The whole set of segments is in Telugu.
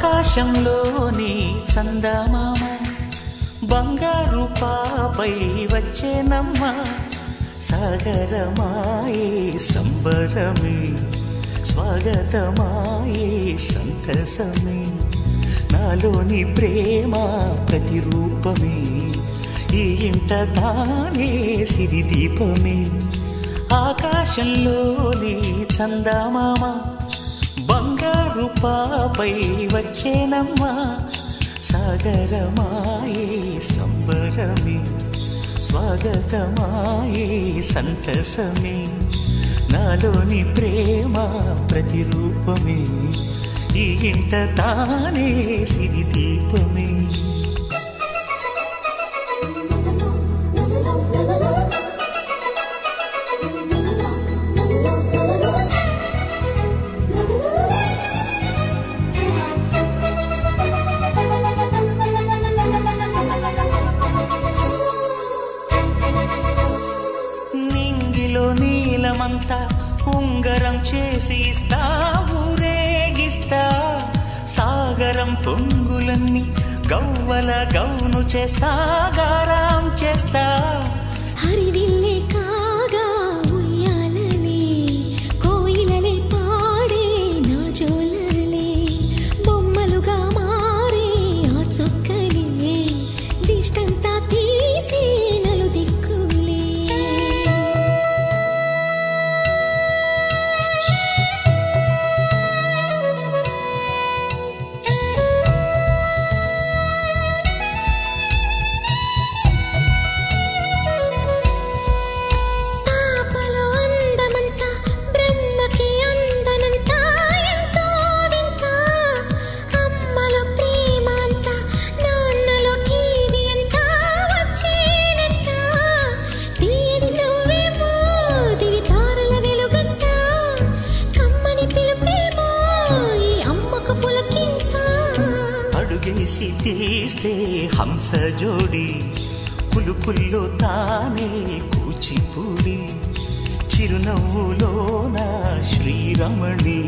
ఆకాశంలోని చందమామ బంగారు పాపై వచ్చేనమ్మ సాగరమాయే సంబరమే స్వాగతమాయే సంతసమే నాలోని ప్రేమ ప్రతిరూపమే ఈ ఇంట తానే సిరిదీపమే ఆకాశంలోని చందమామ బంగారు పాపై వచ్చేనమ్మ సాగరమాయే సంబరమే స్వాగతమాయే సంతసమే నాలోని ప్రేమ ప్రతిరూపమే ఈ ఇంట తానే సిరిదీపమే నీలమంతా ఉంగరం చేసి ఇస్తా ఊరేగిస్తా సాగరం పొంగులన్నీ గవ్వల గౌను చేస్తా గారాం చేస్తా హరివిల్లే కాగా ఉయ్యాలలే కోయిలలే పాడే నా జోలలే బొమ్మలుగా మారే ఆ చొక్కలే దిష్టంతా తీసి నలుదిక్కులే అడుగేసి తీస్తే హంస జోడి పులుపుల్లో తానే కూచిపూడి చిరునవ్వులోన శ్రీరమణి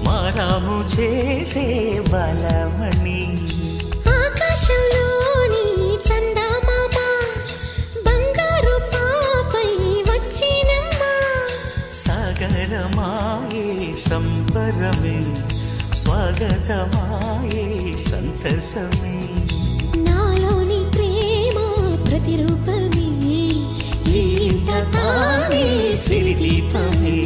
మారాము చేసే బలమణి ఆకాశంలోని చందమామ బంగారు పాపై వచ్చినమ్మ సాగరమాయే సంబరమే స్వాగతమాయే సంతసమే నాలోని ప్రేమ ప్రతిరూపమే ఈ ఇంట తానే సిరిదీపమే